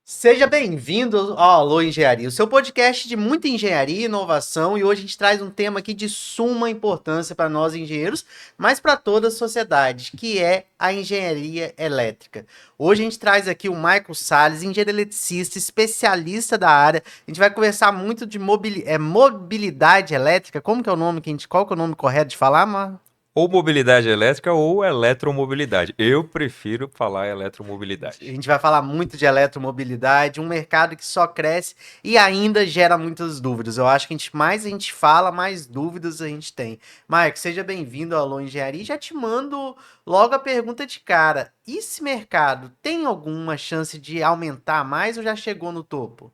Seja bem-vindo ao Alô Engenharia, o seu podcast de muita engenharia e inovação. E hoje a gente traz um tema aqui de suma importância para nós engenheiros, mas para toda a sociedade, que é a engenharia elétrica. Hoje a gente traz aqui o Michael Salles, engenheiro eletricista, especialista da área. A gente vai conversar muito de mobilidade elétrica. Como que é o nome qual que é o nome correto de falar, Mar? Ou mobilidade elétrica ou eletromobilidade. Eu prefiro falar A eletromobilidade. gente vai falar muito de eletromobilidade, um mercado que só cresce e ainda gera muitas dúvidas. Eu acho que mais a gente fala, mais dúvidas a gente tem. Mike, seja bem-vindo ao Alô Engenharia e já te mando logo a pergunta de cara. Esse mercado tem alguma chance de aumentar mais ou já chegou no topo?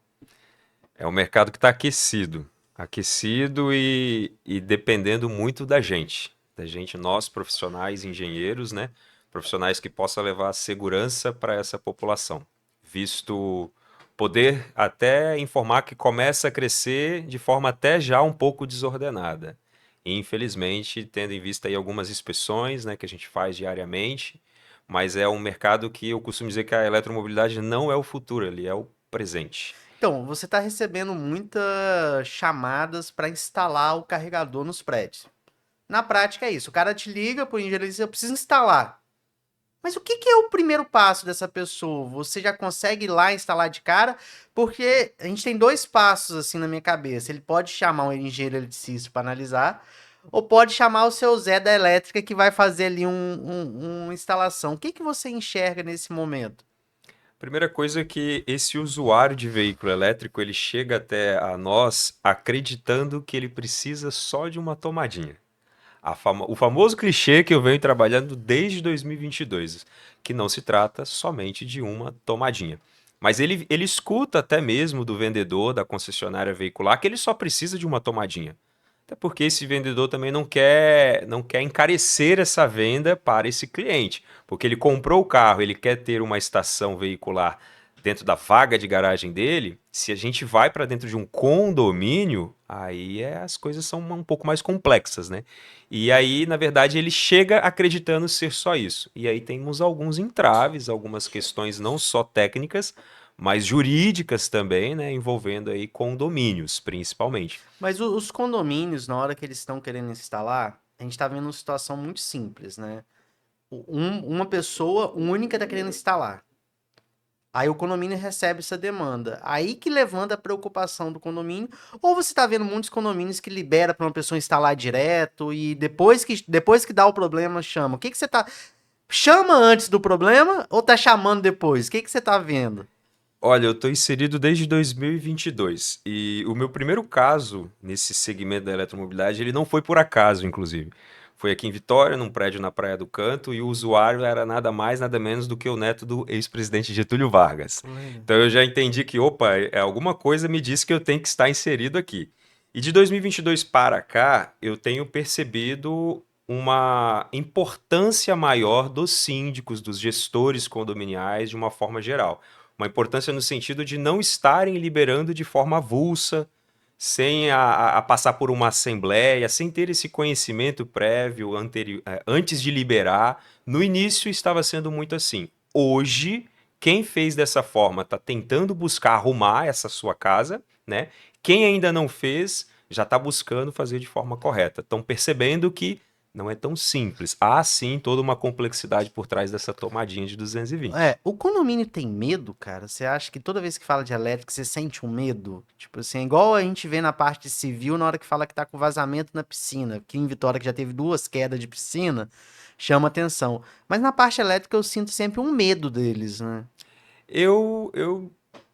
É um mercado que está aquecido. Aquecido e dependendo muito da gente. Da gente, nós profissionais, engenheiros, né? Profissionais que possam levar segurança para essa população. Visto poder até informar que começa a crescer de forma até já um pouco desordenada. E, infelizmente, tendo em vista aí algumas inspeções, né, que a gente faz diariamente, mas é um mercado que eu costumo dizer que a eletromobilidade não é o futuro, ele é o presente. Então, você está recebendo muitas chamadas para instalar o carregador nos prédios. Na prática é isso. O cara te liga por engenharia e diz, eu preciso instalar. Mas o que que é o primeiro passo dessa pessoa? Você já consegue ir lá instalar de cara? Porque a gente tem dois passos assim na minha cabeça. Ele pode chamar um engenheiro eletricista para analisar, ou pode chamar o seu Zé da elétrica que vai fazer ali uma instalação. O que que você enxerga nesse momento? Primeira coisa é que esse usuário de veículo elétrico, ele chega até a nós acreditando que ele precisa só de uma tomadinha. O famoso clichê que eu venho trabalhando desde 2022, que não se trata somente de uma tomadinha. Mas ele escuta até mesmo do vendedor, da concessionária veicular, que ele só precisa de uma tomadinha. Até porque esse vendedor também não quer encarecer essa venda para esse cliente, porque ele comprou o carro, ele quer ter uma estação veicular dentro da vaga de garagem dele. Se a gente vai para dentro de um condomínio, aí as coisas são um pouco mais complexas, né? E aí, na verdade, ele chega acreditando ser só isso. E aí temos alguns entraves, algumas questões não só técnicas, mas jurídicas também, né, envolvendo aí condomínios, principalmente. Mas os condomínios, na hora que eles estão querendo instalar, a gente está vendo uma situação muito simples, né? Uma pessoa única está querendo instalar. Aí o condomínio recebe essa demanda. Aí que levanta a preocupação do condomínio. Ou você está vendo muitos condomínios que libera para uma pessoa instalar direto e depois que dá o problema chama. O que que você tá chama antes do problema ou tá chamando depois? O que que você tá vendo? Olha, eu estou inserido desde 2022 e o meu primeiro caso nesse segmento da eletromobilidade, ele não foi por acaso, inclusive. Foi aqui em Vitória, num prédio na Praia do Canto, e o usuário era nada mais, nada menos do que o neto do ex-presidente Getúlio Vargas. Legal. Então eu já entendi que, opa, alguma coisa me disse que eu tenho que estar inserido aqui. E de 2022 para cá, eu tenho percebido uma importância maior dos síndicos, dos gestores condominiais de uma forma geral. Uma importância no sentido de não estarem liberando de forma avulsa, sem a passar por uma assembleia, sem ter esse conhecimento prévio antes de liberar. No início estava sendo muito assim. Hoje, quem fez dessa forma está tentando buscar arrumar essa sua casa, né? Quem ainda não fez já está buscando fazer de forma correta. Estão percebendo que não é tão simples. Há sim toda uma complexidade por trás dessa tomadinha de 220. O condomínio tem medo, cara? Você acha que toda vez que fala de elétrica, você sente um medo? Tipo assim, igual a gente vê na parte civil na hora que fala que tá com vazamento na piscina. Aqui em Vitória, que já teve duas quedas de piscina, chama atenção. Mas na parte elétrica eu sinto sempre um medo deles, né? Eu, eu,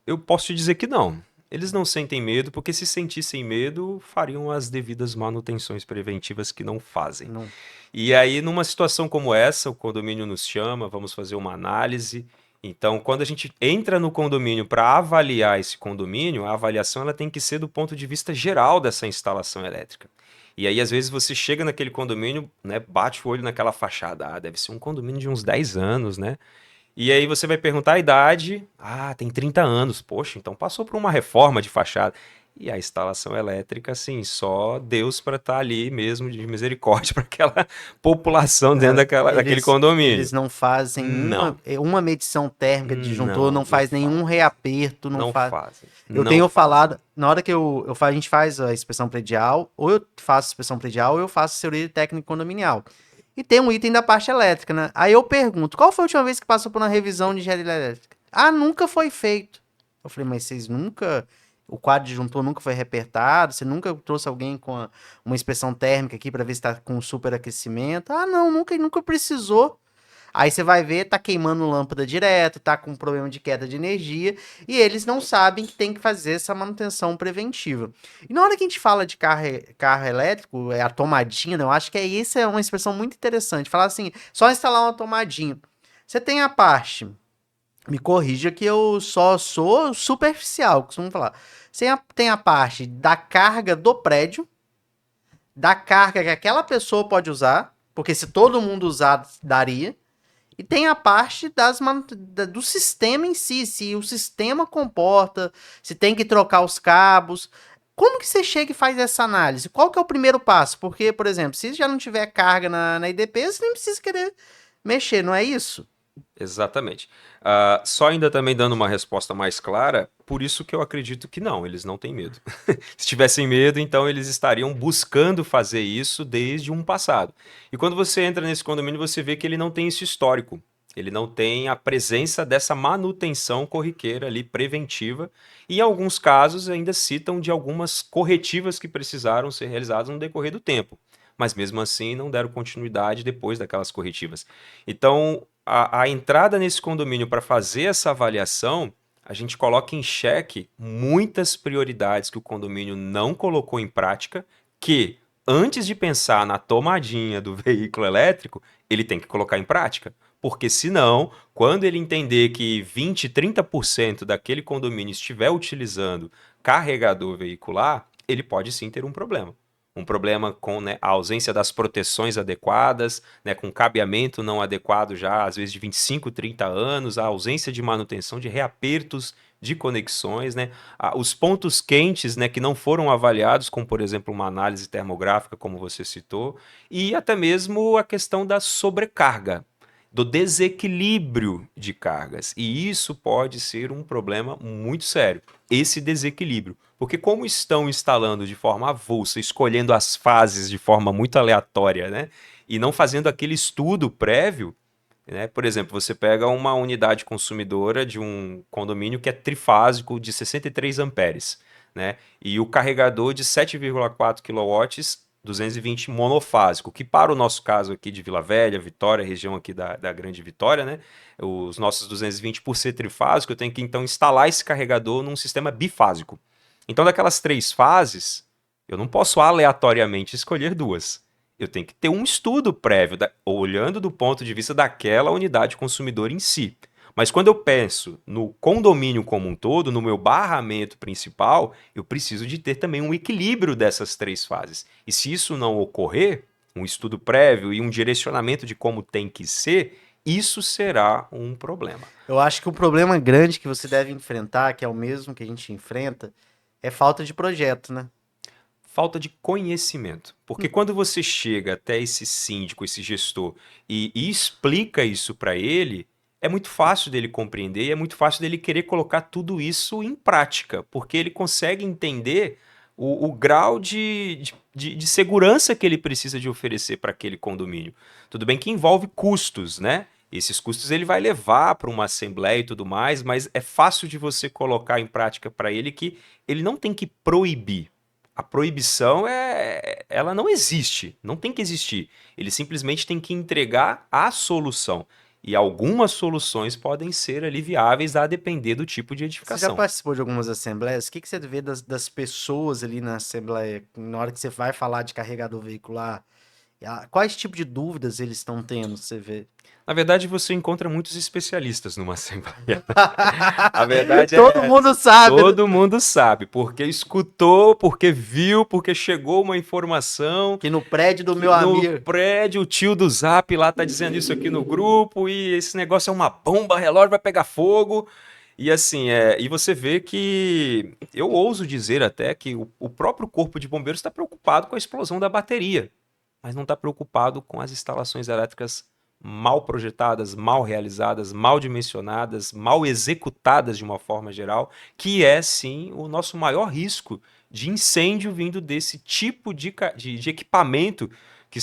eu posso te dizer que não. Eles não sentem medo, porque se sentissem medo, fariam as devidas manutenções preventivas que não fazem. Não. E aí, numa situação como essa, o condomínio nos chama, vamos fazer uma análise. Então, quando a gente entra no condomínio para avaliar esse condomínio, a avaliação ela tem que ser do ponto de vista geral dessa instalação elétrica. E aí, às vezes, você chega naquele condomínio, né, bate o olho naquela fachada. Ah, deve ser um condomínio de uns 10 anos, né? E aí você vai perguntar a idade. Ah, tem 30 anos. Poxa, então passou por uma reforma de fachada. E a instalação elétrica, assim, só Deus para estar ali mesmo de misericórdia para aquela população dentro daquele Eles condomínio. não fazem Não, uma medição térmica de disjuntor, não, não não faz nenhum fazem. reaperto, não Não faz. fazem. Eu Não tenho fazem. falado, na hora que a gente faz a inspeção predial, ou eu faço inspeção predial, ou eu faço teoria técnica condominial. E tem um item da parte elétrica, né? Aí eu pergunto, qual foi a última vez que passou por uma revisão de engenharia elétrica? Ah, nunca foi feito. Eu falei, mas vocês nunca. O quadro de disjuntor nunca foi reapertado? Você nunca trouxe alguém com uma inspeção térmica aqui para ver se está com superaquecimento? Ah, não, nunca precisou. Aí você vai ver, tá queimando lâmpada direto, tá com problema de queda de energia, e eles não sabem que tem que fazer essa manutenção preventiva. E na hora que a gente fala de carro elétrico, é a tomadinha, né? Eu acho que isso é uma expressão muito interessante. Falar assim, só instalar uma tomadinha. Você tem a parte, me corrija que eu só sou superficial, costumo falar. Você tem a parte da carga do prédio, da carga que aquela pessoa pode usar, porque se todo mundo usar, daria. E tem a parte do sistema em si, se o sistema comporta, se tem que trocar os cabos. Como que você chega e faz essa análise? Qual que é o primeiro passo? Porque, por exemplo, se já não tiver carga na IDP, você nem precisa querer mexer, não é isso? Exatamente. Só ainda também dando uma resposta mais clara, por isso que eu acredito que não, eles não têm medo. Se tivessem medo, então eles estariam buscando fazer isso desde um passado. E quando você entra nesse condomínio, você vê que ele não tem esse histórico. Ele não tem a presença dessa manutenção corriqueira ali, preventiva. E em alguns casos ainda citam de algumas corretivas que precisaram ser realizadas no decorrer do tempo. Mas mesmo assim não deram continuidade depois daquelas corretivas. Então, a entrada nesse condomínio para fazer essa avaliação, a gente coloca em xeque muitas prioridades que o condomínio não colocou em prática, que antes de pensar na tomadinha do veículo elétrico, ele tem que colocar em prática. Porque senão, quando ele entender que 20, 30% daquele condomínio estiver utilizando carregador veicular, ele pode sim ter um problema. Um problema com, né, a ausência das proteções adequadas, né, com cabeamento não adequado já, às vezes de 25, 30 anos, a ausência de manutenção de reapertos de conexões, né, os pontos quentes, né, que não foram avaliados, como por exemplo uma análise termográfica, como você citou, e até mesmo a questão da sobrecarga, do desequilíbrio de cargas. E isso pode ser um problema muito sério, esse desequilíbrio. Porque como estão instalando de forma avulsa, escolhendo as fases de forma muito aleatória, né? E não fazendo aquele estudo prévio, né? Por exemplo, você pega uma unidade consumidora de um condomínio que é trifásico de 63 amperes, né? E o carregador de 7,4 quilowatts, 220 monofásico, que para o nosso caso aqui de Vila Velha, Vitória, região aqui da Grande Vitória, né? Os nossos 220 por ser trifásico, eu tenho que então instalar esse carregador num sistema bifásico. Então, daquelas três fases, eu não posso aleatoriamente escolher duas. Eu tenho que ter um estudo prévio, olhando do ponto de vista daquela unidade consumidora em si. Mas quando eu penso no condomínio como um todo, no meu barramento principal, eu preciso de ter também um equilíbrio dessas três fases. E se isso não ocorrer, um estudo prévio e um direcionamento de como tem que ser, isso será um problema. Eu acho que o problema grande que você deve enfrentar, que é o mesmo que a gente enfrenta, é falta de projeto, né? Falta de conhecimento. Porque quando você chega até esse síndico, esse gestor, e explica isso para ele, é muito fácil dele compreender e é muito fácil dele querer colocar tudo isso em prática, porque ele consegue entender o grau de segurança que ele precisa de oferecer para aquele condomínio. Tudo bem que envolve custos, né? Esses custos ele vai levar para uma assembleia e tudo mais, mas é fácil de você colocar em prática para ele que ele não tem que proibir. A proibição ela não existe, não tem que existir. Ele simplesmente tem que entregar a solução. E algumas soluções podem ser ali viáveis a depender do tipo de Você já edificação. participou de algumas assembleias? O que você vê das pessoas ali na assembleia, na hora que você vai falar de carregador veicular? Quais tipos de dúvidas eles estão tendo, você vê? Na verdade, você encontra muitos especialistas numa assembleia. A verdade é Todo essa. mundo sabe, né? Todo mundo sabe, porque escutou, porque viu, porque chegou uma informação Que no prédio do que meu no amigo. prédio o tio do Zap lá tá dizendo isso aqui no grupo e esse negócio é uma bomba relógio, vai pegar fogo. E assim, e você vê que eu ouso dizer até que o próprio Corpo de Bombeiros está preocupado com a explosão da bateria, mas não está preocupado com as instalações elétricas mal projetadas, mal realizadas, mal dimensionadas, mal executadas de uma forma geral, que é sim o nosso maior risco de incêndio vindo desse tipo de equipamento que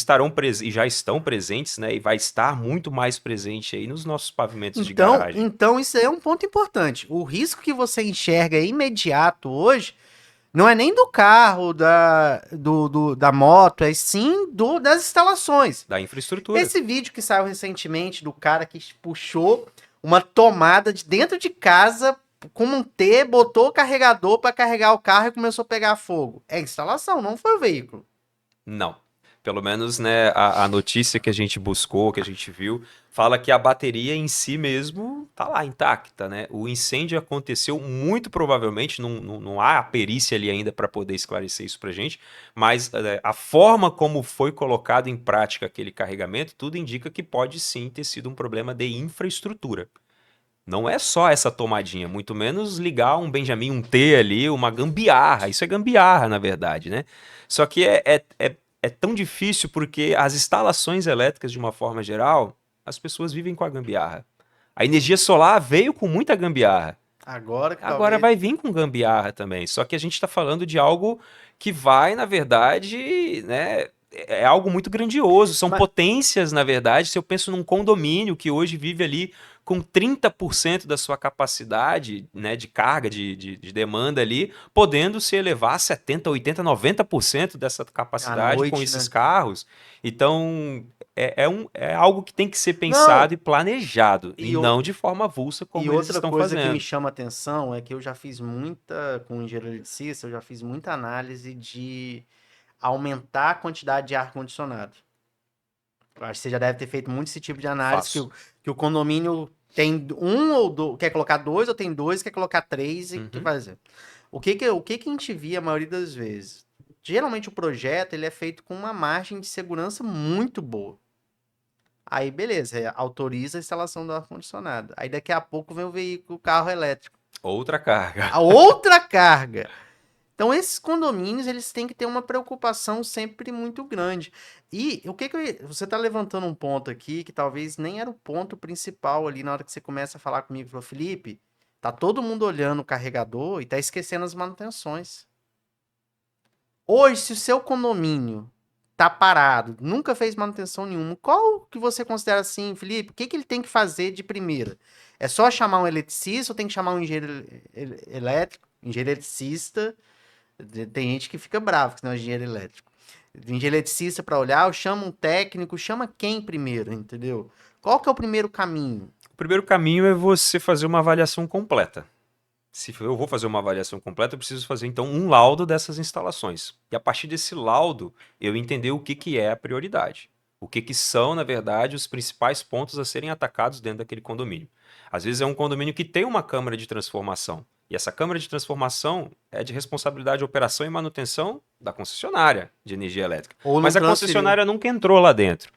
e já estão presentes, né? E vai estar muito mais presente aí nos nossos pavimentos de garagem. Então isso aí é um ponto importante. O risco que você enxerga imediato hoje não é nem do carro, da moto, é sim das instalações. Da infraestrutura. Esse vídeo que saiu recentemente do cara que puxou uma tomada de dentro de casa com um T, botou o carregador para carregar o carro e começou a pegar fogo. É instalação, não foi o veículo. Não. Pelo menos, né, a notícia que a gente buscou, que a gente viu, fala que a bateria em si mesmo tá lá intacta, né? O incêndio aconteceu muito provavelmente, não há a perícia ali ainda para poder esclarecer isso pra gente, mas a forma como foi colocado em prática aquele carregamento, tudo indica que pode sim ter sido um problema de infraestrutura. Não é só essa tomadinha, muito menos ligar um Benjamin, um T ali, uma gambiarra. Isso é gambiarra, na verdade, né? Só que é tão difícil porque as instalações elétricas, de uma forma geral, as pessoas vivem com a gambiarra. A energia solar veio com muita gambiarra. Agora que Agora talvez. vai vir com gambiarra também. Só que a gente está falando de algo que vai, na verdade, né? É algo muito grandioso. São Mas, potências, na verdade. Se eu penso num condomínio que hoje vive ali com 30% da sua capacidade, né, de carga, de demanda ali, podendo se elevar a 70, 80, 90% dessa à capacidade com noite, esses né? carros. Então, é algo que tem que ser Não, pensado e planejado, e e, não de forma avulsa e como eles outra estão coisa que me fazendo. chama atenção é que eu já fiz muita, com engenheiro eletricista, eu já fiz muita análise de aumentar a quantidade de ar-condicionado. Eu acho que você já deve ter feito muito esse tipo de análise, Faço. que o condomínio tem um ou dois, quer colocar dois ou tem dois, quer colocar três e que Uhum. fazer. O que que a gente via a maioria das vezes? Geralmente o projeto ele é feito com uma margem de segurança muito boa. Aí beleza, autoriza a instalação do ar-condicionado. Aí daqui a pouco vem o veículo, o carro elétrico. Outra carga. A outra carga. Então, esses condomínios, eles têm que ter uma preocupação sempre muito grande. E o que que você está levantando um ponto aqui que talvez nem era o ponto principal ali na hora que você começa a falar comigo, falou, Felipe, tá todo mundo olhando o carregador e tá esquecendo as manutenções. Hoje, se o seu condomínio tá parado, nunca fez manutenção nenhuma, qual que você considera assim, Felipe? O que que ele tem que fazer de primeira? É só chamar um eletricista ou tem que chamar um engenheiro elétrico, engenheiro eletricista? Tem gente que fica bravo, que não é engenheiro elétrico. Engenheiro eletricista para olhar, eu chamo um técnico, chama quem primeiro, entendeu? Qual que é o primeiro caminho? O primeiro caminho é você fazer uma avaliação completa. Se eu vou fazer uma avaliação completa, eu preciso fazer então um laudo dessas instalações. E a partir desse laudo, eu entender o que, que é a prioridade. O que, que são, na verdade, os principais pontos a serem atacados dentro daquele condomínio. Às vezes é um condomínio que tem uma câmara de transformação. E essa câmara de transformação é de responsabilidade de operação e manutenção da concessionária de energia elétrica. Ou não Mas a transferiu? concessionária nunca entrou lá dentro.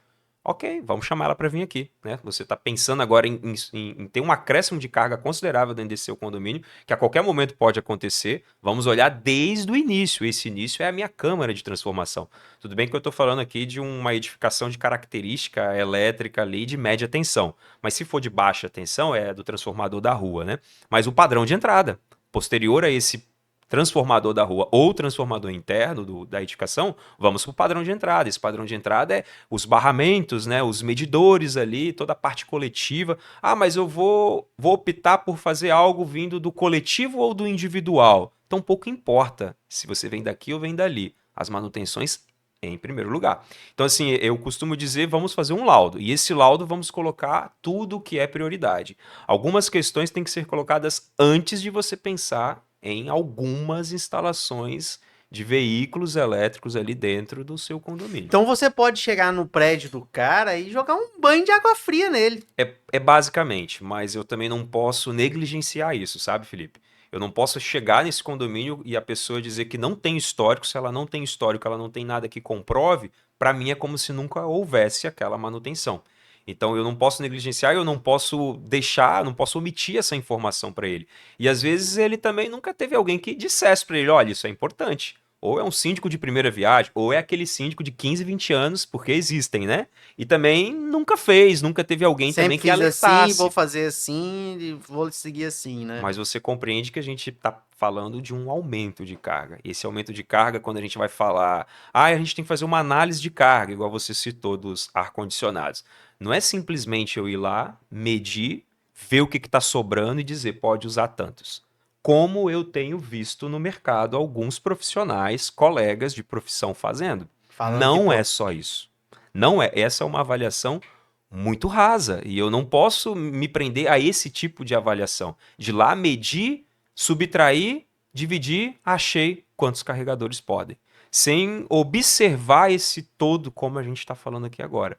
Ok, vamos chamar ela para vir aqui, né? Você está pensando agora em ter um acréscimo de carga considerável dentro desse seu condomínio, que a qualquer momento pode acontecer. Vamos olhar desde o início. Esse início é a minha câmara de transformação. Tudo bem que eu estou falando aqui de uma edificação de característica elétrica ali de média tensão, mas se for de baixa tensão, é do transformador da rua, né? Mas o padrão de entrada, posterior a esse transformador da rua ou transformador interno da edificação, vamos para o padrão de entrada. Esse padrão de entrada é os barramentos, né, os medidores ali, toda a parte coletiva. Ah, mas eu vou optar por fazer algo vindo do coletivo ou do individual. Então pouco importa se você vem daqui ou vem dali. As manutenções em primeiro lugar. Então, assim, eu costumo dizer, vamos fazer um laudo. E esse laudo vamos colocar tudo o que é prioridade. Algumas questões têm que ser colocadas antes de você pensar em algumas instalações de veículos elétricos ali dentro do seu condomínio. Então você pode chegar no prédio do cara e jogar um banho de água fria nele. É basicamente, mas eu também não posso negligenciar isso, sabe, Felipe? Eu não posso chegar nesse condomínio e a pessoa dizer que não tem histórico, se ela não tem histórico, ela não tem nada que comprove, para mim é como se nunca houvesse aquela manutenção. Então eu não posso negligenciar, eu não posso deixar, eu não posso omitir essa informação para ele. E às vezes ele também nunca teve alguém que dissesse para ele, olha, isso é importante. Ou é um síndico de primeira viagem, ou é aquele síndico de 15, 20 anos, porque existem, né? E também nunca fez, nunca teve alguém também Sempre que fiz assim, vou alertasse. fazer assim e vou seguir assim, né? Mas você compreende que a gente está falando de um aumento de carga. Esse aumento de carga, quando a gente vai falar, a gente tem que fazer uma análise de carga, igual você citou dos ar-condicionados. Não é simplesmente eu ir lá, medir, ver o que está sobrando e dizer pode usar tantos. Como eu tenho visto no mercado alguns profissionais, colegas de profissão fazendo. Falando que Não é pronto. só isso. Não é. Essa é uma avaliação muito rasa e eu não posso me prender a esse tipo de avaliação. De lá medir, subtrair, dividir, achei quantos carregadores podem. Sem observar esse todo como a gente está falando aqui agora.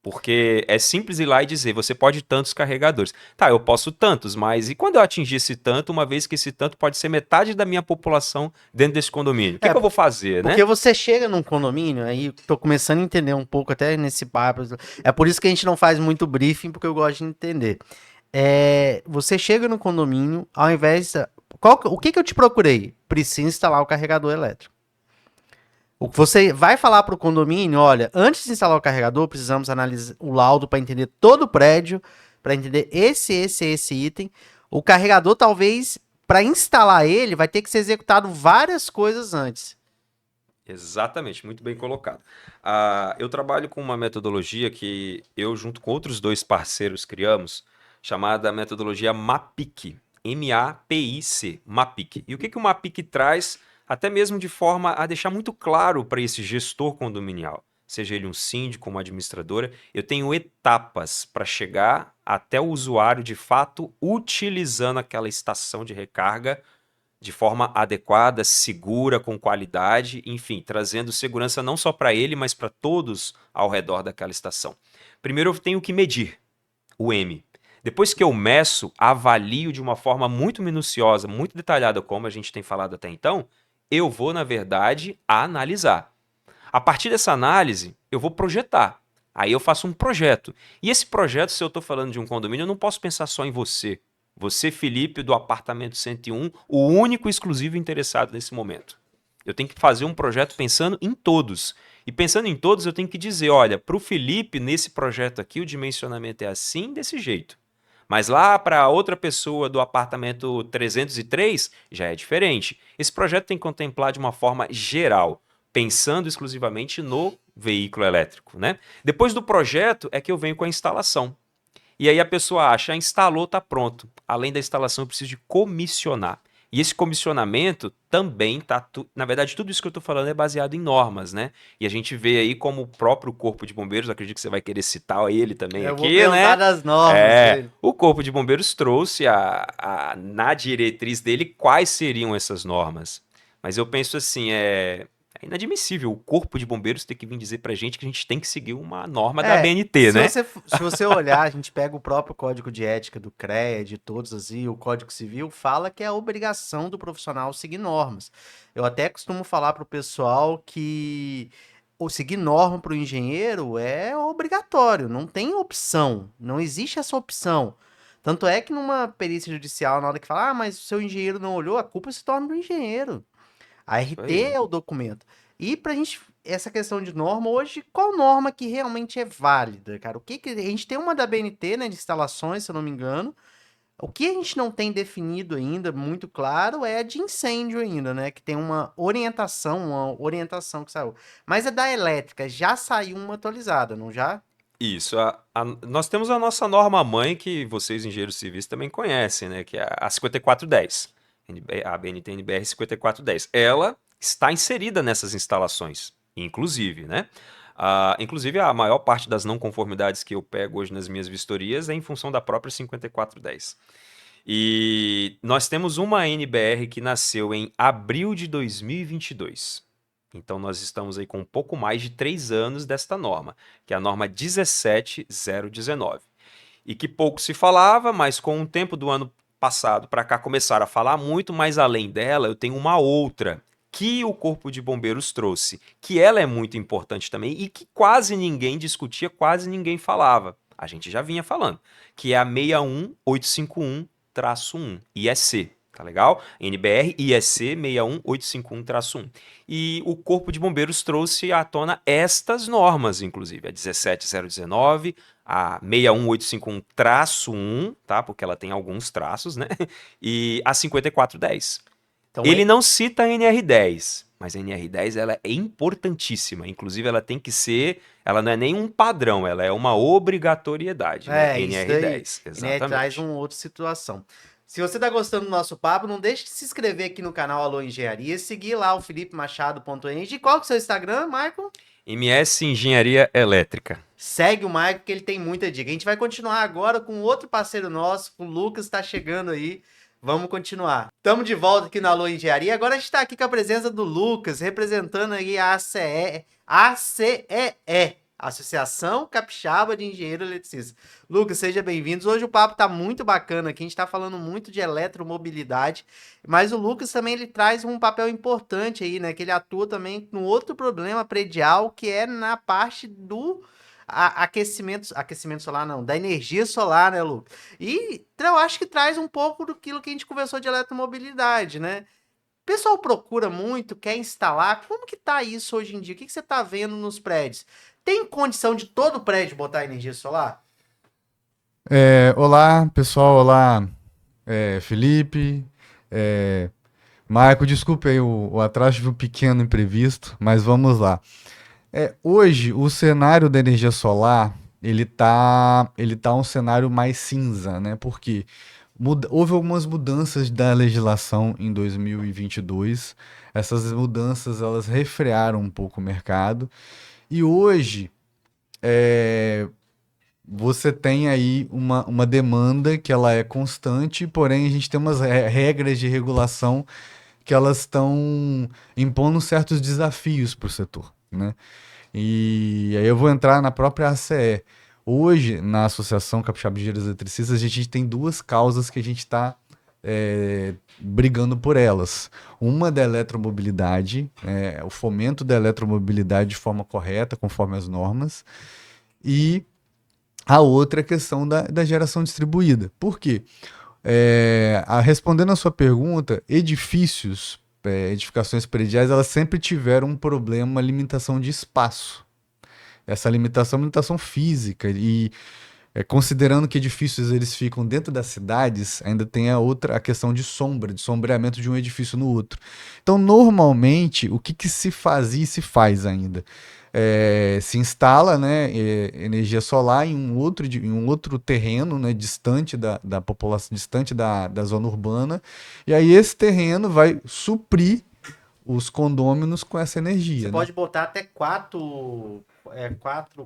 Porque é simples ir lá e dizer, você pode tantos carregadores. Tá, eu posso tantos, mas e quando eu atingir esse tanto, uma vez que esse tanto pode ser metade da minha população dentro desse condomínio? O que É, que eu vou fazer, né? porque você chega num condomínio, aí tô começando a entender um pouco até nesse papo. É por isso que a gente não faz muito briefing, porque eu gosto de entender. Você chega no condomínio, ao invés. O que que eu te procurei? Precisa instalar o carregador elétrico. O que você vai falar para o condomínio, olha, antes de instalar o carregador, precisamos analisar o laudo para entender todo o prédio, para entender esse item. O carregador, talvez, para instalar ele, vai ter que ser executado várias coisas antes. Exatamente, muito bem colocado. Eu trabalho com uma metodologia que eu, junto com outros dois parceiros, criamos, chamada metodologia MAPIC. M-A-P-I-C, MAPIC. E o que que o MAPIC traz, até mesmo de forma a deixar muito claro para esse gestor condominial, seja ele um síndico, uma administradora, eu tenho etapas para chegar até o usuário de fato utilizando aquela estação de recarga de forma adequada, segura, com qualidade, enfim, trazendo segurança não só para ele, mas para todos ao redor daquela estação. Primeiro eu tenho que medir o M. Depois que eu meço, avalio de uma forma muito minuciosa, muito detalhada, como a gente tem falado até então, eu vou, na verdade, analisar. A partir dessa análise, eu vou projetar. Aí eu faço um projeto. E esse projeto, se eu estou falando de um condomínio, eu não posso pensar só em você. Você, Felipe, do apartamento 101, o único exclusivo interessado nesse momento. Eu tenho que fazer um projeto pensando em todos. E pensando em todos, eu tenho que dizer, olha, para o Felipe, nesse projeto aqui, o dimensionamento é assim, desse jeito. Mas lá para outra pessoa do apartamento 303, já é diferente. Esse projeto tem que contemplar de uma forma geral, pensando exclusivamente no veículo elétrico, né? Depois do projeto é que eu venho com a instalação. E aí a pessoa acha, instalou, está pronto. Além da instalação, eu preciso de comissionar. E esse comissionamento também está. Na verdade, tudo isso que eu estou falando é baseado em normas, né? E a gente vê aí como o próprio Corpo de Bombeiros, acredito que você vai querer citar ele também Eu vou aqui, perguntar né? das normas dele. O Corpo de Bombeiros trouxe na diretriz dele quais seriam essas normas. Mas eu penso assim, é inadmissível o Corpo de Bombeiros ter que vir dizer pra gente que a gente tem que seguir uma norma da BNT, Se né? você olhar, a gente pega o próprio Código de Ética do CREA, de todos assim, o Código Civil, fala que é a obrigação do profissional seguir normas. Eu até costumo falar pro pessoal que o seguir norma para o engenheiro é obrigatório, não tem opção, não existe essa opção. Tanto é que numa perícia judicial, na hora que fala, mas o seu engenheiro não olhou, a culpa se torna do engenheiro. A Isso RT aí. é o documento. E pra gente, essa questão de norma, hoje, qual norma que realmente é válida, cara? A gente tem uma da BNT, né, de instalações, se eu não me engano. O que a gente não tem definido ainda, muito claro, é a de incêndio ainda, né? Que tem uma orientação que saiu. Mas a da elétrica já saiu uma atualizada, não já? Isso. Nós temos a nossa norma-mãe, que vocês, engenheiros civis, também conhecem, né? Que é a 5410. A BNT NBR 5410. Ela está inserida nessas instalações, inclusive, né? Inclusive, a maior parte das não conformidades que eu pego hoje nas minhas vistorias é em função da própria 5410. E nós temos uma NBR que nasceu em abril de 2022. Então, nós estamos aí com um pouco mais de 3 anos desta norma, que é a norma 17019. E que pouco se falava, mas com o tempo do ano passado para cá começaram a falar muito, mas além dela, eu tenho uma outra que o Corpo de Bombeiros trouxe, que ela é muito importante também e que quase ninguém discutia, quase ninguém falava. A gente já vinha falando, que é a 61851-1, IEC, tá legal? NBR IEC 61851-1. E o Corpo de Bombeiros trouxe à tona estas normas, inclusive, a 17019, a 61851-1, tá? Porque ela tem alguns traços, né? E a 5410. Então, Ele não cita a NR10, mas a NR10 ela é importantíssima. Inclusive, ela tem que ser. Ela não é nem um padrão, ela é uma obrigatoriedade, né? isso daí. NR10, E né, traz exatamente. uma outra situação. Se você tá gostando do nosso papo, não deixe de se inscrever aqui no canal Alô Engenharia, seguir lá o felipemachado.eng. Qual que é o seu Instagram, Michael? MS Engenharia Elétrica. Segue o Michael que ele tem muita dica. A gente vai continuar agora com outro parceiro nosso, o Lucas tá chegando aí. Vamos continuar. Estamos de volta aqui na Alô Engenharia. Agora a gente está aqui com a presença do Lucas, representando aí a ACEE, Associação Capixaba de Engenheiro Eletricista. Lucas, seja bem-vindo. Hoje o papo tá muito bacana aqui. A gente está falando muito de eletromobilidade, mas o Lucas também ele traz um papel importante aí, né? Que ele atua também no outro problema predial, que é na parte do aquecimento solar, não, da energia solar, né, Lucas? E eu acho que traz um pouco do que a gente conversou de eletromobilidade, né? O pessoal procura muito, quer instalar. Como que tá isso hoje em dia? O que você tá vendo nos prédios? Tem condição de todo prédio botar energia solar? Olá, pessoal. Olá, Felipe, Marco. Desculpe aí o atraso, tive um pequeno imprevisto, mas vamos lá. Hoje, o cenário da energia solar, ele tá um cenário mais cinza, né? Porque houve algumas mudanças da legislação em 2022. Essas mudanças, elas refrearam um pouco o mercado. E hoje, é, você tem aí uma demanda que ela é constante, porém a gente tem umas regras de regulação que elas estão impondo certos desafios para o setor, né? E aí eu vou entrar na própria ACE. Hoje, na Associação Capixaba de Engenheiros Eletricistas, a gente tem duas causas que a gente está brigando por elas. Uma da eletromobilidade, o fomento da eletromobilidade de forma correta, conforme as normas, e a outra é a questão da geração distribuída. Por quê? Respondendo a sua pergunta, edificações prediais, elas sempre tiveram um problema, uma limitação de espaço. Essa limitação é uma limitação física. E considerando que edifícios eles ficam dentro das cidades, ainda tem a questão de sombra, de sombreamento de um edifício no outro. Então, normalmente, o que se fazia e se faz ainda? Se instala, né, energia solar em um outro terreno, né, distante da população, distante da zona urbana, e aí esse terreno vai suprir os condôminos com essa energia. Você né? pode botar até quatro,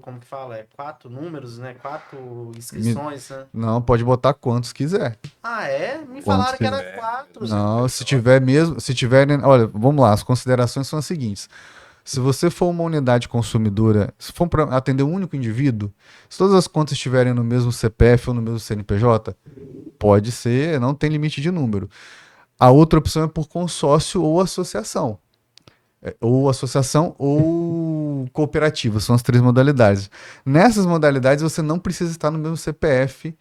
como que fala? Quatro números, né? Quatro inscrições, né? Não, pode botar quantos quiser. Ah, é? Me Quantos falaram que era quiser. quatro. Não, se tiver mesmo, se tiverem, olha, vamos lá, as considerações são as seguintes. Se você for uma unidade consumidora, se for para atender um único indivíduo, se todas as contas estiverem no mesmo CPF ou no mesmo CNPJ, pode ser, não tem limite de número. A outra opção é por consórcio ou associação. Ou associação ou cooperativa, são as três modalidades. Nessas modalidades você não precisa estar no mesmo CPF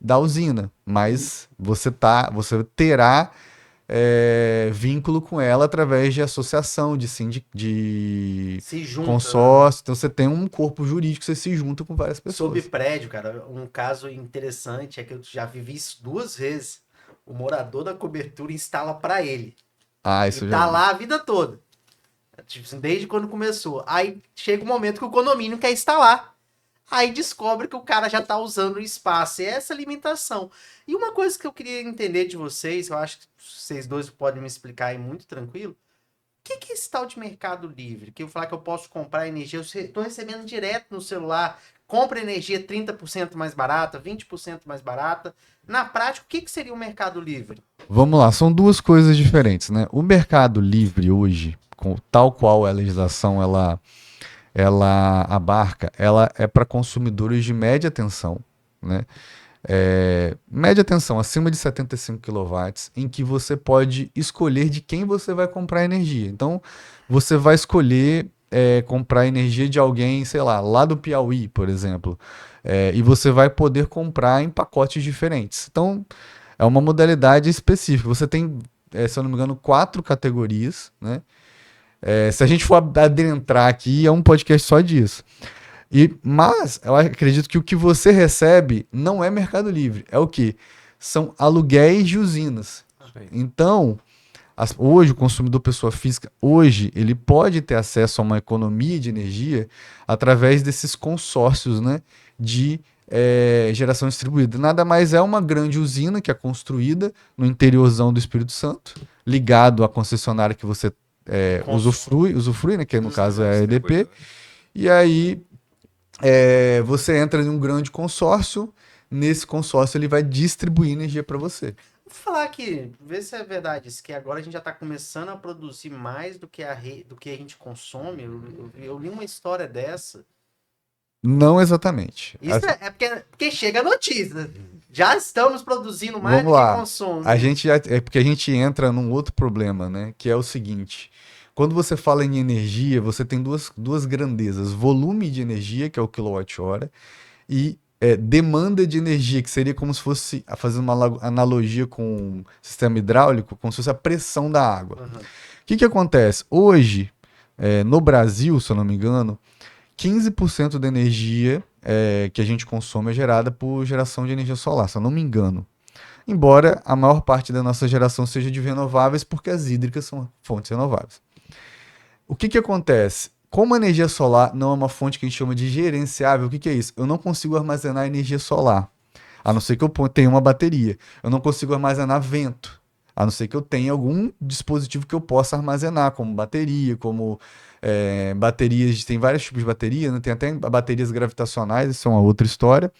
da usina, mas você terá vínculo com ela através de associação, de Se junta, consórcio. Então você tem um corpo jurídico, você se junta com várias pessoas. Sob prédio, cara, um caso interessante é que eu já vivi isso 2 vezes. O morador da cobertura instala para ele. Isso E já tá vi. lá a vida toda. Tipo assim, desde quando começou. Aí chega um momento que o condomínio quer instalar. Aí descobre que o cara já tá usando o espaço. E é essa limitação. E uma coisa que eu queria entender de vocês, eu acho que vocês dois podem me explicar aí muito tranquilo. O que é esse tal de mercado livre? Que eu falar que eu posso comprar energia, eu estou recebendo direto no celular, compra energia 30% mais barata, 20% mais barata. Na prática, o que seria o mercado livre? Vamos lá, são duas coisas diferentes, né? O mercado livre hoje, tal qual a legislação ela abarca, ela é para consumidores de média tensão, né? Média tensão acima de 75 kW, em que você pode escolher de quem você vai comprar energia. Então, você vai escolher comprar energia de alguém, sei lá do Piauí, por exemplo. E você vai poder comprar em pacotes diferentes. Então, é uma modalidade específica. Você tem, se eu não me engano, 4 categorias, né? Se a gente for adentrar aqui, é um podcast só disso. Mas eu acredito que o que você recebe não é Mercado Livre. É o quê? São aluguéis de usinas. Aí. Então, hoje o consumidor pessoa física, hoje ele pode ter acesso a uma economia de energia através desses consórcios, né, de geração distribuída. Nada mais é uma grande usina que é construída no interiorzão do Espírito Santo, ligado à concessionária que você usufrui, né, que no caso é a EDP. E aí você entra em um grande consórcio. Nesse consórcio ele vai distribuir energia para você. Vou falar aqui, ver se é verdade isso, que agora a gente já está começando a produzir mais do que do que a gente consome. Eu li uma história dessa. Não exatamente. Isso é porque chega a notícia. Já estamos produzindo mais Vamos do que lá. consome. É porque a gente entra num outro problema, né? Que é o seguinte: quando você fala em energia, você tem duas grandezas: volume de energia, que é o quilowatt-hora, e demanda de energia, que seria como se fosse, fazendo uma analogia com o sistema hidráulico, como se fosse a pressão da água. Uhum. O que acontece? Hoje, no Brasil, se eu não me engano, 15% da energia que a gente consome é gerada por geração de energia solar, se eu não me engano. Embora a maior parte da nossa geração seja de renováveis, porque as hídricas são fontes renováveis. O que acontece? Como a energia solar não é uma fonte que a gente chama de gerenciável, o que é isso? Eu não consigo armazenar energia solar, a não ser que eu tenha uma bateria. Eu não consigo armazenar vento, a não ser que eu tenha algum dispositivo que eu possa armazenar, como bateria, como baterias, tem vários tipos de bateria, né? Tem até baterias gravitacionais, isso é uma outra história.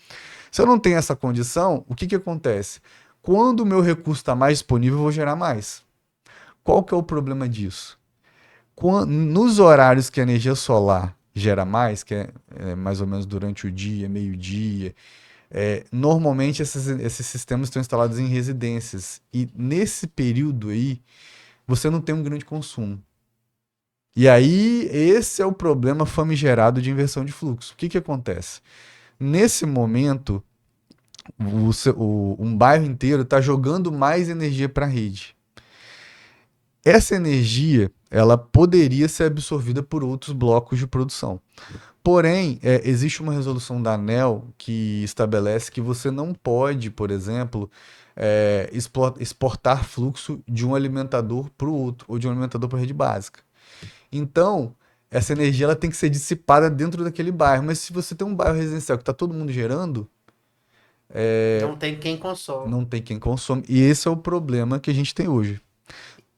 Se eu não tenho essa condição, o que acontece? Quando o meu recurso está mais disponível, eu vou gerar mais. Qual que é o problema disso? Nos horários que a energia solar gera mais, que é mais ou menos durante o dia, meio-dia, normalmente esses sistemas estão instalados em residências. E nesse período aí, você não tem um grande consumo. E aí, esse é o problema famigerado de inversão de fluxo. O que acontece? Nesse momento, um bairro inteiro está jogando mais energia para a rede. Essa energia, ela poderia ser absorvida por outros blocos de produção. Porém, existe uma resolução da ANEEL que estabelece que você não pode, por exemplo, exportar fluxo de um alimentador para o outro, ou de um alimentador para a rede básica. Então, essa energia ela tem que ser dissipada dentro daquele bairro. Mas se você tem um bairro residencial que está todo mundo gerando, Não tem quem consome. não tem quem consome. E esse é o problema que a gente tem hoje.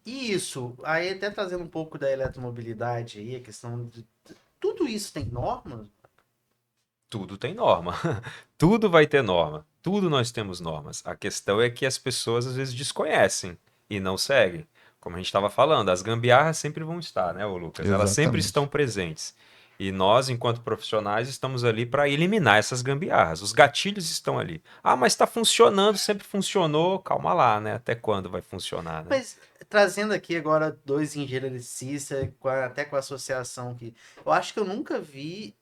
E isso, aí até trazendo um pouco da eletromobilidade aí, a questão de... Tudo isso tem norma? Tudo tem norma. Tudo vai ter norma. Tudo nós temos normas. A questão é que as pessoas às vezes desconhecem e não seguem. Como a gente estava falando, as gambiarras sempre vão estar, né, ô Lucas? Elas sempre Exatamente. estão presentes. E nós, enquanto profissionais, estamos ali para eliminar essas gambiarras. Os gatilhos estão ali. Ah, mas está funcionando, sempre funcionou. Calma lá, né? Até quando vai funcionar, né? Mas trazendo aqui agora dois engenheiros eletricistas, até com a associação aqui, eu acho que eu nunca vi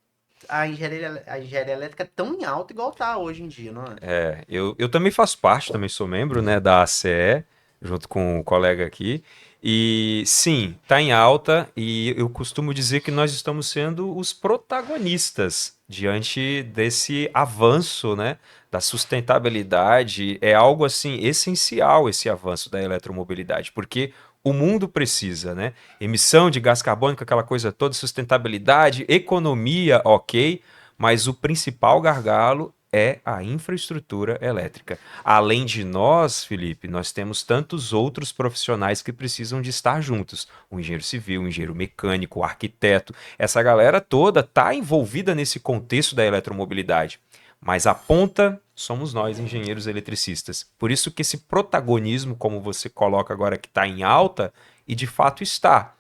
a engenharia elétrica tão em alta igual tá hoje em dia, não é? Eu também faço parte, também sou membro, né, da ACE, junto com o colega aqui. E sim, está em alta e eu costumo dizer que nós estamos sendo os protagonistas diante desse avanço, né, da sustentabilidade. É algo assim essencial esse avanço da eletromobilidade, porque o mundo precisa, né? Emissão de gás carbônico, aquela coisa toda, sustentabilidade, economia, ok, mas o principal gargalo é a infraestrutura elétrica. Além de nós, Felipe, nós temos tantos outros profissionais que precisam de estar juntos. O engenheiro civil, o engenheiro mecânico, o arquiteto. Essa galera toda está envolvida nesse contexto da eletromobilidade. Mas a ponta somos nós, engenheiros eletricistas. Por isso que esse protagonismo, como você coloca agora, que está em alta, e de fato está.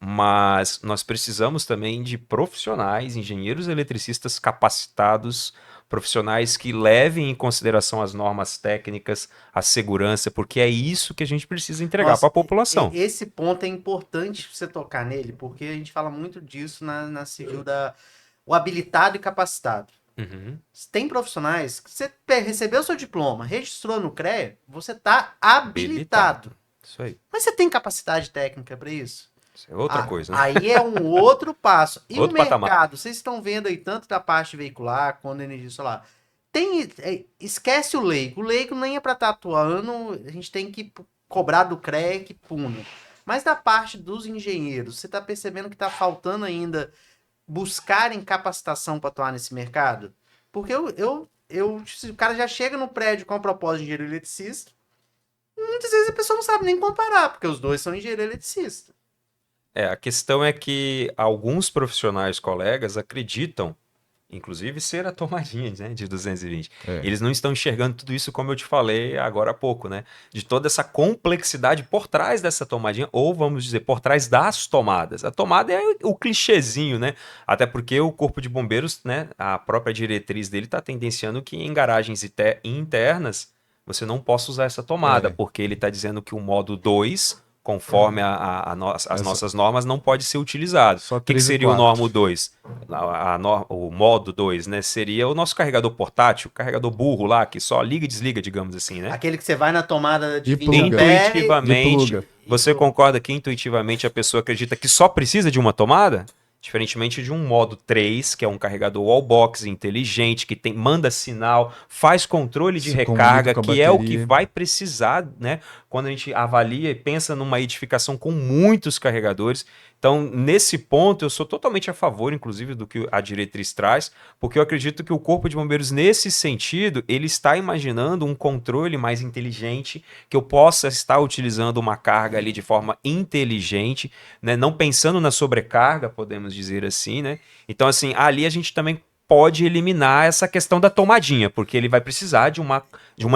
Mas nós precisamos também de profissionais, engenheiros eletricistas capacitados profissionais que levem em consideração as normas técnicas, a segurança, porque é isso que a gente precisa entregar Nossa, para a população. Esse ponto é importante você tocar nele, porque a gente fala muito disso na civil o habilitado e capacitado. Uhum. Tem profissionais que você recebeu seu diploma, registrou no CREA, você está habilitado. Isso aí. Mas você tem capacidade técnica para isso? Isso é outra coisa, né? Aí é um outro passo. E Outro o patamar. mercado, vocês estão vendo aí tanto da parte veicular quanto da energia solar. Esquece o leigo. O leigo nem é para estar atuando, a gente tem que cobrar do CREA que puna. Mas da parte dos engenheiros, você está percebendo que está faltando ainda buscarem capacitação para atuar nesse mercado? Porque se o cara já chega no prédio com a proposta de engenheiro eletricista, muitas vezes a pessoa não sabe nem comparar, porque os dois são engenheiro eletricista. A questão é que alguns profissionais colegas acreditam, inclusive, ser a tomadinha, né, de 220. É. Eles não estão enxergando tudo isso, como eu te falei agora há pouco, né? De toda essa complexidade por trás dessa tomadinha, ou vamos dizer, por trás das tomadas. A tomada é o clichêzinho, né? Até porque o Corpo de Bombeiros, né, a própria diretriz dele está tendenciando que em garagens internas você não possa usar essa tomada, É. porque ele está dizendo que o modo 2, conforme as nossas normas, não pode ser utilizado. Só O que 3 e seria o 4. normo 2? O modo 2, né? Seria o nosso carregador portátil, o carregador burro lá, que só liga e desliga, digamos assim, né? Aquele que você vai na tomada de De 20 pluga. ampere, Intuitivamente, De pluga. você concorda que intuitivamente a pessoa acredita que só precisa de uma tomada? Diferentemente de um modo 3, que é um carregador wallbox inteligente, que manda sinal, faz controle de Se recarga, comunica com a que é o que bateria. vai precisar, né? Quando a gente avalia e pensa numa edificação com muitos carregadores. Então, nesse ponto, eu sou totalmente a favor, inclusive, do que a diretriz traz, porque eu acredito que o Corpo de Bombeiros, nesse sentido, ele está imaginando um controle mais inteligente, que eu possa estar utilizando uma carga ali de forma inteligente, né? Não pensando na sobrecarga, podemos dizer assim, né? Então, assim, ali a gente também pode eliminar essa questão da tomadinha, porque ele vai precisar de uma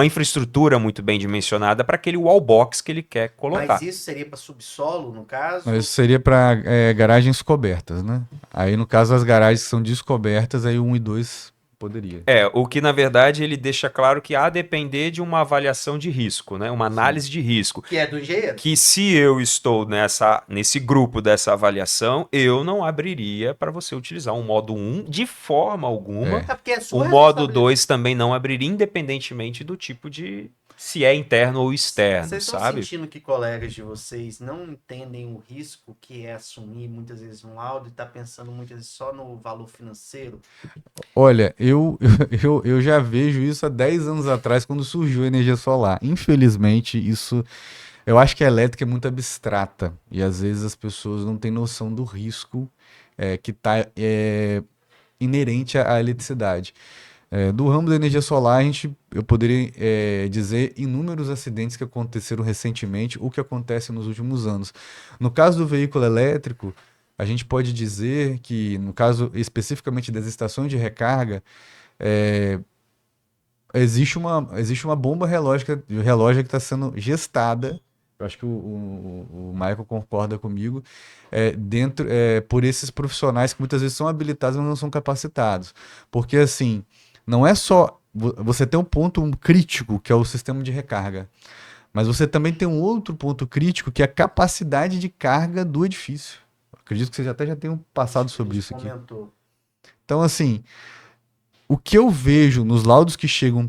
infraestrutura muito bem dimensionada para aquele wallbox que ele quer colocar. mas isso seria para subsolo, no caso? Mas isso seria para garagens cobertas, né? Aí, no caso, as garagens que são descobertas, aí o 1 e 2 poderia. O que na verdade ele deixa claro que há a depender de uma avaliação de risco, né? Uma análise de risco. Que é do engenheiro? Que se eu estou nesse grupo dessa avaliação, eu não abriria para você utilizar um modo 1 de forma alguma. É porque é sua O modo responsabilidade. 2 também não abriria, independentemente do tipo de... se é interno ou externo, Vocês estão sabe? sentindo que colegas de vocês não entendem o risco que é assumir muitas vezes um laudo e tá pensando muitas vezes só no valor financeiro? Olha, eu já vejo isso há 10 anos atrás, quando surgiu a energia solar. Infelizmente, isso... Eu acho que a elétrica é muito abstrata. E às vezes as pessoas não têm noção do risco que está inerente à eletricidade. Do ramo da energia solar, eu poderia dizer inúmeros acidentes que aconteceram recentemente, ou que acontecem nos últimos anos. No caso do veículo elétrico, a gente pode dizer que, no caso especificamente das estações de recarga, existe uma bomba relógio que está sendo gestada. Eu acho que o Michael concorda comigo, por esses profissionais que muitas vezes são habilitados, mas não são capacitados. Porque, assim, não é só... Você tem um ponto crítico, que é o sistema de recarga. Mas você também tem um outro ponto crítico, que é a capacidade de carga do edifício. Acredito que vocês até já tenham passado sobre isso aqui. Comentou. Então, assim, o que eu vejo nos laudos que chegam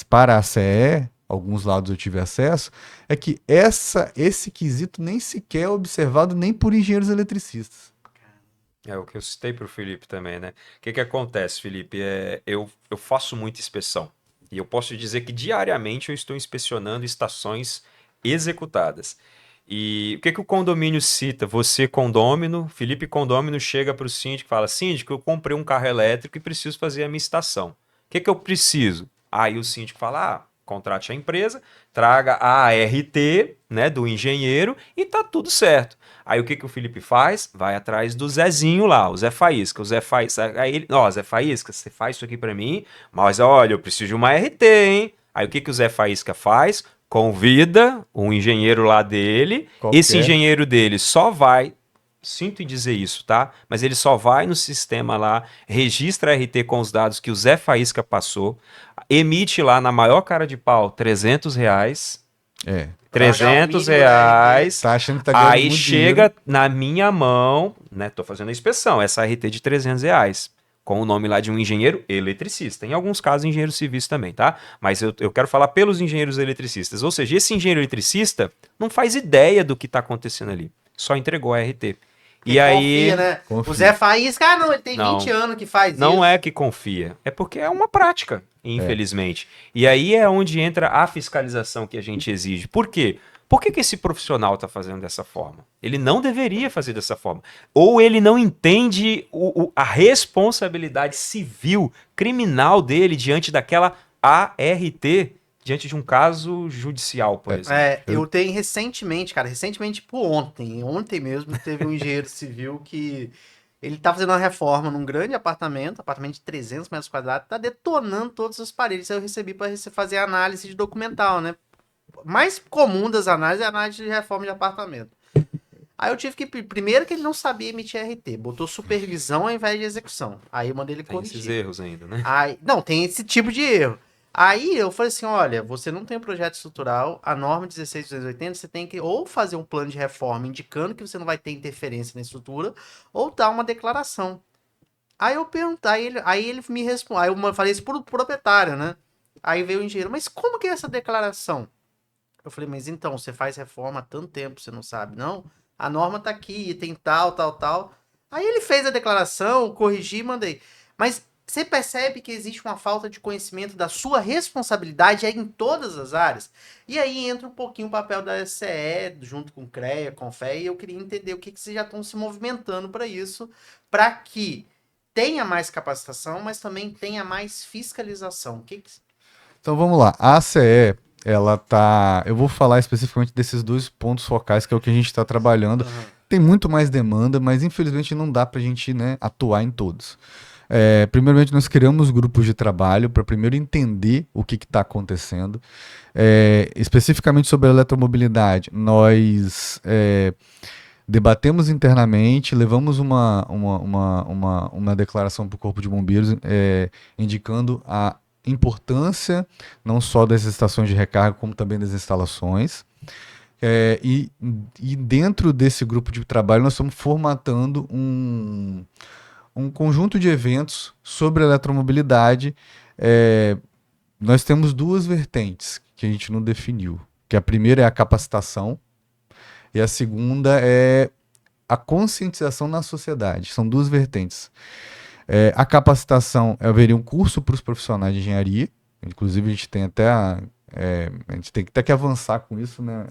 para a CE, alguns laudos eu tive acesso, é que esse quesito nem sequer é observado nem por engenheiros eletricistas. É o que eu citei para o Felipe também, né? O que acontece, Felipe? Eu faço muita inspeção. E eu posso dizer que diariamente eu estou inspecionando estações executadas. E o que o condomínio cita? Você, condômino, Felipe Condômino, chega para o síndico e fala: síndico, eu comprei um carro elétrico e preciso fazer a minha estação. O que eu preciso? Aí o síndico fala: contrate a empresa, traga a ART, né, do engenheiro e tá tudo certo. Aí o que o Felipe faz? Vai atrás do Zezinho lá, o Zé Faísca. O Zé Faísca, aí ele, Zé Faísca, você faz isso aqui para mim, mas olha, eu preciso de uma ART, hein? Aí o que o Zé Faísca faz? Convida um engenheiro lá dele. Qualquer. Esse engenheiro dele só vai sinto em dizer isso, tá? Mas ele só vai no sistema lá, registra a RT com os dados que o Zé Faísca passou, emite lá na maior cara de pau R$ 300, É. Pra pagar o 300 mínimo da RT. Tá achando que tá ganhando aí muito chega dinheiro. na minha mão, né? Tô fazendo a inspeção, essa RT de R$ 300, com o nome lá de um engenheiro eletricista. Em alguns casos, engenheiros civis também, tá? Mas eu quero falar pelos engenheiros eletricistas. Ou seja, esse engenheiro eletricista não faz ideia do que tá acontecendo ali. Só entregou a RT. Porque E confia, aí, né? O Confia. Zé Faísca, ah, não, ele tem 20 não. anos que faz Não isso. é que confia, é porque é uma prática, É. infelizmente. E aí é onde entra a fiscalização que a gente exige. Por quê? Por que que esse profissional está fazendo dessa forma? Ele não deveria fazer dessa forma. Ou ele não entende a responsabilidade civil, criminal dele diante daquela ART, diante de um caso judicial, por exemplo. Eu tenho recentemente, cara, tipo ontem mesmo, teve um engenheiro civil que ele tá fazendo uma reforma num grande apartamento de 300 metros quadrados, tá detonando todas as paredes. Aí eu recebi para fazer análise de documental, né? O mais comum das análises é a análise de reforma de apartamento. Aí eu tive que, primeiro que ele não sabia emitir RT, botou supervisão ao invés de execução. Aí eu mandei ele Tem esses corrigir. erros ainda, né? Aí, não, tem esse tipo de erro. Aí eu falei assim, olha, você não tem um projeto estrutural, a norma 16280, você tem que ou fazer um plano de reforma indicando que você não vai ter interferência na estrutura, ou dar uma declaração. Aí eu perguntei, aí ele me respondeu, aí eu falei isso pro proprietário, né? Aí veio o engenheiro, mas como que é essa declaração? Eu falei, mas então, você faz reforma há tanto tempo, você não sabe, não? A norma tá aqui, tem tal, tal, tal. Aí ele fez a declaração, corrigi e mandei. Mas você percebe que existe uma falta de conhecimento da sua responsabilidade em todas as áreas? E aí entra um pouquinho o papel da SCE, junto com o CREA, com o FE, e eu queria entender o que vocês já estão se movimentando para isso, para que tenha mais capacitação, mas também tenha mais fiscalização. Então vamos lá. A ACE, ela tá. Eu vou falar especificamente desses dois pontos focais, que é o que a gente está trabalhando. Aham. Tem muito mais demanda, mas infelizmente não dá para a gente, né, atuar em todos. Primeiramente, nós criamos grupos de trabalho para primeiro entender o que está acontecendo. Especificamente sobre a eletromobilidade, nós debatemos internamente, levamos uma declaração para o Corpo de Bombeiros indicando a importância não só das estações de recarga, como também das instalações. E dentro desse grupo de trabalho, nós estamos formatando um conjunto de eventos sobre a eletromobilidade. Nós temos duas vertentes que a gente não definiu. Que a primeira é a capacitação e a segunda é a conscientização na sociedade. São duas vertentes. A capacitação haveria um curso para os profissionais de engenharia. Inclusive, a gente tem até a gente tem até que avançar com isso, né?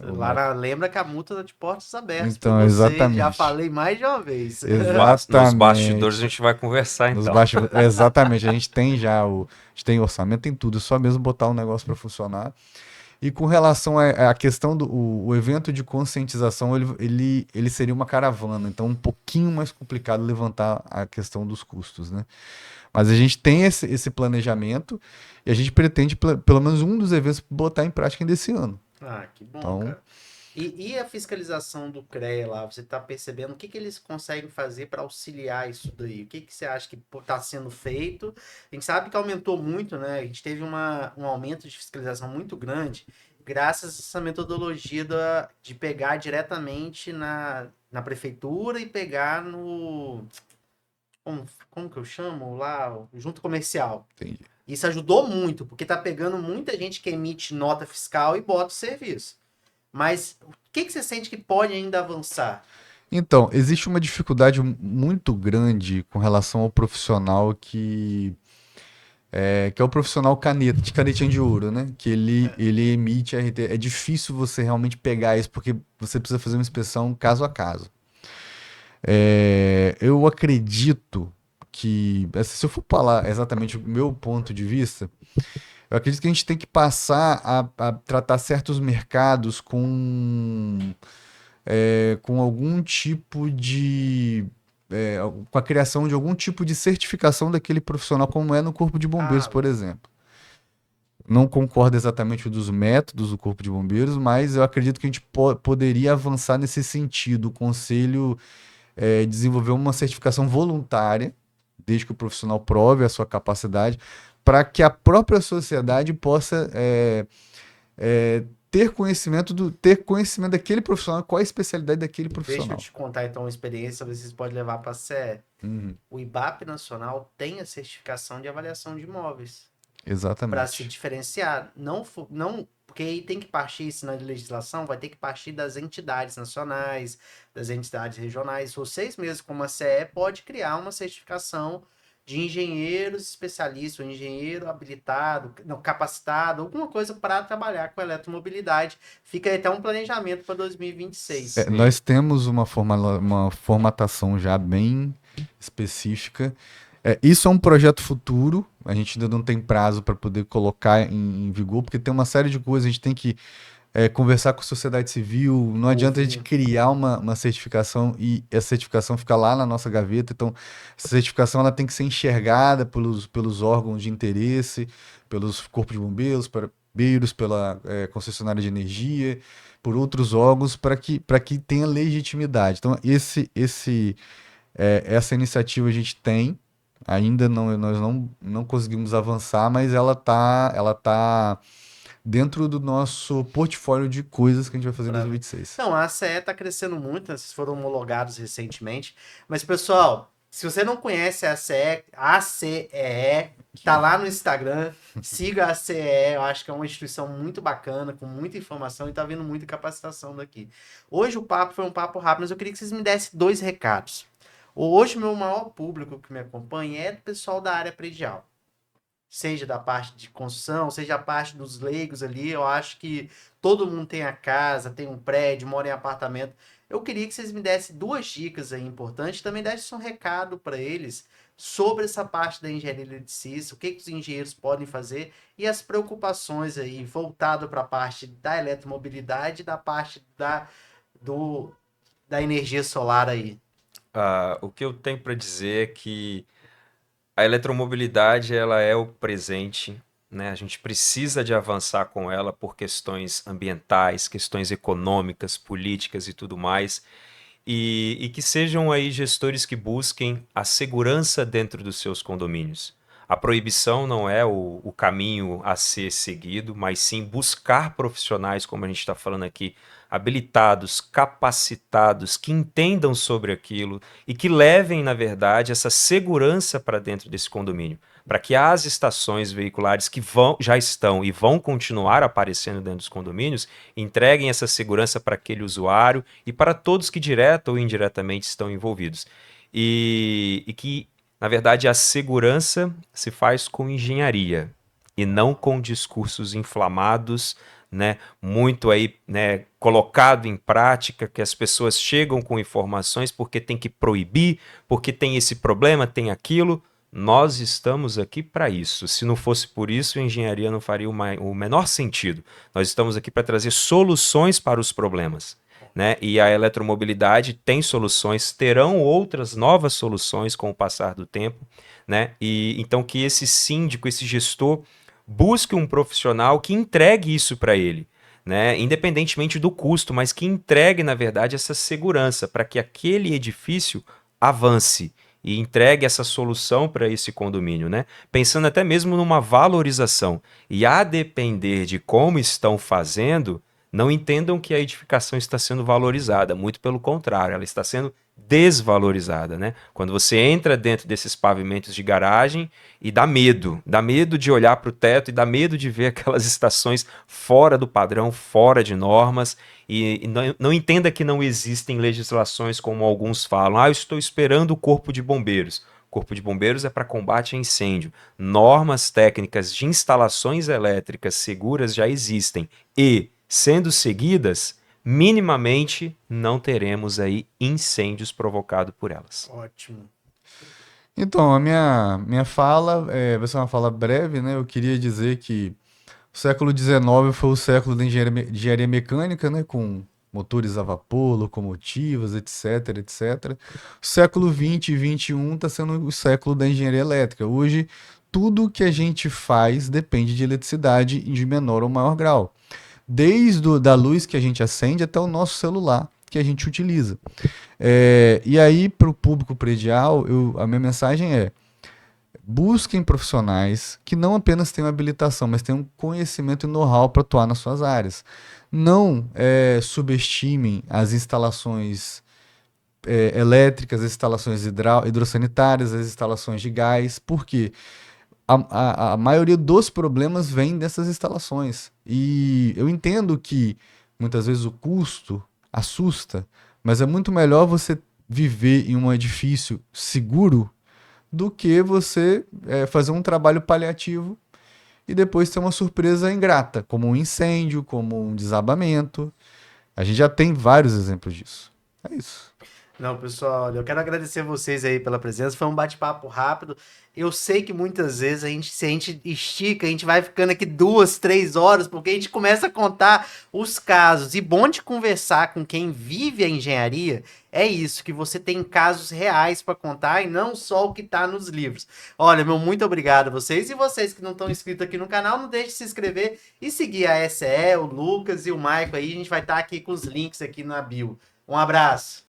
Lembra que a multa tá de portas abertas Então, pra você, exatamente. já falei mais de uma vez. Nos bastidores a gente vai conversar, então. Exatamente, a gente tem já a gente tem orçamento, tem tudo, é só mesmo botar o negócio para funcionar. E com relação à questão do o evento de conscientização, ele seria uma caravana, então um pouquinho mais complicado levantar a questão dos custos, né? Mas a gente tem esse planejamento e a gente pretende, pelo menos um dos eventos, botar em prática ainda esse ano. Ah, que bom, Então, cara. E a fiscalização do CREA lá, você tá percebendo o que eles conseguem fazer para auxiliar isso daí? O que você acha que tá sendo feito? A gente sabe que aumentou muito, né? A gente teve um aumento de fiscalização muito grande, graças a essa metodologia de pegar diretamente na prefeitura e pegar no. Como que eu chamo lá? O junto comercial. entendi. Isso ajudou muito, porque tá pegando muita gente que emite nota fiscal e bota o serviço. Mas o que você sente que pode ainda avançar? Então, existe uma dificuldade muito grande com relação ao profissional que é o profissional de canetinha de ouro, né? Que ele emite RT. É difícil você realmente pegar isso, porque você precisa fazer uma inspeção caso a caso. Eu acredito que, assim, se eu for falar exatamente o meu ponto de vista, eu acredito que a gente tem que passar a tratar certos mercados com algum tipo com a criação de algum tipo de certificação daquele profissional, como é no Corpo de Bombeiros, por exemplo. Não concordo exatamente dos métodos do Corpo de Bombeiros, mas eu acredito que a gente poderia avançar nesse sentido. O Conselho desenvolver uma certificação voluntária, desde que o profissional prove a sua capacidade, para que a própria sociedade possa ter conhecimento daquele profissional, qual é a especialidade daquele Deixa eu profissional. te contar então uma experiência, vocês podem levar para a CE. Uhum, O IBAP Nacional tem a certificação de avaliação de imóveis para se exatamente. diferenciar. Não, porque aí tem que partir, isso na legislação, vai ter que partir das entidades nacionais, das entidades regionais. Vocês mesmos, como a CE, pode criar uma certificação de engenheiros especialistas, ou engenheiro habilitado, não, capacitado, alguma coisa para trabalhar com eletromobilidade. Fica aí até um planejamento para 2026. Nós temos uma formatação já bem específica. Isso é um projeto futuro, a gente ainda não tem prazo para poder colocar em vigor, porque tem uma série de coisas, a gente tem que conversar com a sociedade civil, não adianta a gente criar uma certificação e essa certificação ficar lá na nossa gaveta, então essa certificação ela tem que ser enxergada pelos órgãos de interesse, pelos corpos de bombeiros, pela concessionária de energia, por outros órgãos, para que tenha legitimidade. Então essa iniciativa a gente tem, ainda nós não conseguimos avançar, mas ela tá dentro do nosso portfólio de coisas que a gente vai fazer em 2026. Não, a ACE está crescendo muito, né? Vocês foram homologados recentemente. Mas, pessoal, se você não conhece a ACE, tá lá no Instagram, siga a ACE, eu acho que é uma instituição muito bacana, com muita informação e tá vindo muita capacitação daqui. Hoje o papo foi um papo rápido, mas eu queria que vocês me dessem 2 recados. Hoje, meu maior público que me acompanha é do pessoal da área predial. Seja da parte de construção, seja a parte dos leigos ali, eu acho que todo mundo tem a casa, tem um prédio, mora em apartamento. Eu queria que vocês me dessem 2 dicas aí importantes, também dessem um recado para eles sobre essa parte da engenharia eletricista, o que os engenheiros podem fazer e as preocupações aí voltado para a parte da eletromobilidade e da parte da energia solar aí. O que eu tenho para dizer é que a eletromobilidade ela é o presente, né? A gente precisa de avançar com ela por questões ambientais, questões econômicas, políticas e tudo mais. E que sejam aí gestores que busquem a segurança dentro dos seus condomínios. A proibição não é o caminho a ser seguido, mas sim buscar profissionais, como a gente está falando aqui, habilitados, capacitados, que entendam sobre aquilo e que levem, na verdade, essa segurança para dentro desse condomínio, para que as estações veiculares que já estão e vão continuar aparecendo dentro dos condomínios entreguem essa segurança para aquele usuário e para todos que direta ou indiretamente estão envolvidos. E que, na verdade, a segurança se faz com engenharia e não com discursos inflamados, né, muito aí, né, colocado em prática, que as pessoas chegam com informações porque tem que proibir, porque tem esse problema, tem aquilo. Nós estamos aqui para isso. Se não fosse por isso, a engenharia não faria o menor sentido. Nós estamos aqui para trazer soluções para os problemas, né? E a eletromobilidade tem soluções, terão outras novas soluções com o passar do tempo, né? E então que esse síndico, esse gestor, busque um profissional que entregue isso para ele, né? Independentemente do custo, mas que entregue, na verdade, essa segurança para que aquele edifício avance e entregue essa solução para esse condomínio, né? Pensando até mesmo numa valorização. E a depender de como estão fazendo, não entendam que a edificação está sendo valorizada, muito pelo contrário, ela está sendo desvalorizada, né? Quando você entra dentro desses pavimentos de garagem e dá medo de olhar para o teto e dá medo de ver aquelas estações fora do padrão, fora de normas, e não entenda que não existem legislações como alguns falam, eu estou esperando o Corpo de Bombeiros. Corpo de Bombeiros é para combate a incêndio. Normas técnicas de instalações elétricas seguras já existem e, sendo seguidas, minimamente não teremos aí incêndios provocados por elas. Ótimo. Então, a minha fala vai ser uma fala breve, né? Eu queria dizer que o século XIX foi o século da engenharia mecânica, né? Com motores a vapor, locomotivas, etc, etc. O século XX e XXI está sendo o século da engenharia elétrica. Hoje, tudo que a gente faz depende de eletricidade de menor ou maior grau. Desde da luz que a gente acende até o nosso celular. que a gente utiliza. E aí, para o público predial, a minha mensagem é: busquem profissionais que não apenas tenham habilitação, mas tenham conhecimento e know-how para atuar nas suas áreas. Não subestimem as instalações elétricas, as instalações hidrossanitárias, as instalações de gás, porque a maioria dos problemas vem dessas instalações. E eu entendo que muitas vezes o custo assusta, mas é muito melhor você viver em um edifício seguro do que você fazer um trabalho paliativo e depois ter uma surpresa ingrata, como um incêndio, como um desabamento. A gente já tem vários exemplos disso. É isso. Não, pessoal, olha, eu quero agradecer vocês aí pela presença. Foi um bate-papo rápido. Eu sei que muitas vezes se a gente estica, a gente vai ficando aqui 2, 3 horas, porque a gente começa a contar os casos. E bom de conversar com quem vive a engenharia é isso, que você tem casos reais para contar e não só o que está nos livros. Olha, meu muito obrigado a vocês. E vocês que não estão inscritos aqui no canal, não deixe de se inscrever e seguir a SE, o Lucas e o Maico aí. A gente vai estar aqui com os links aqui na bio. Um abraço.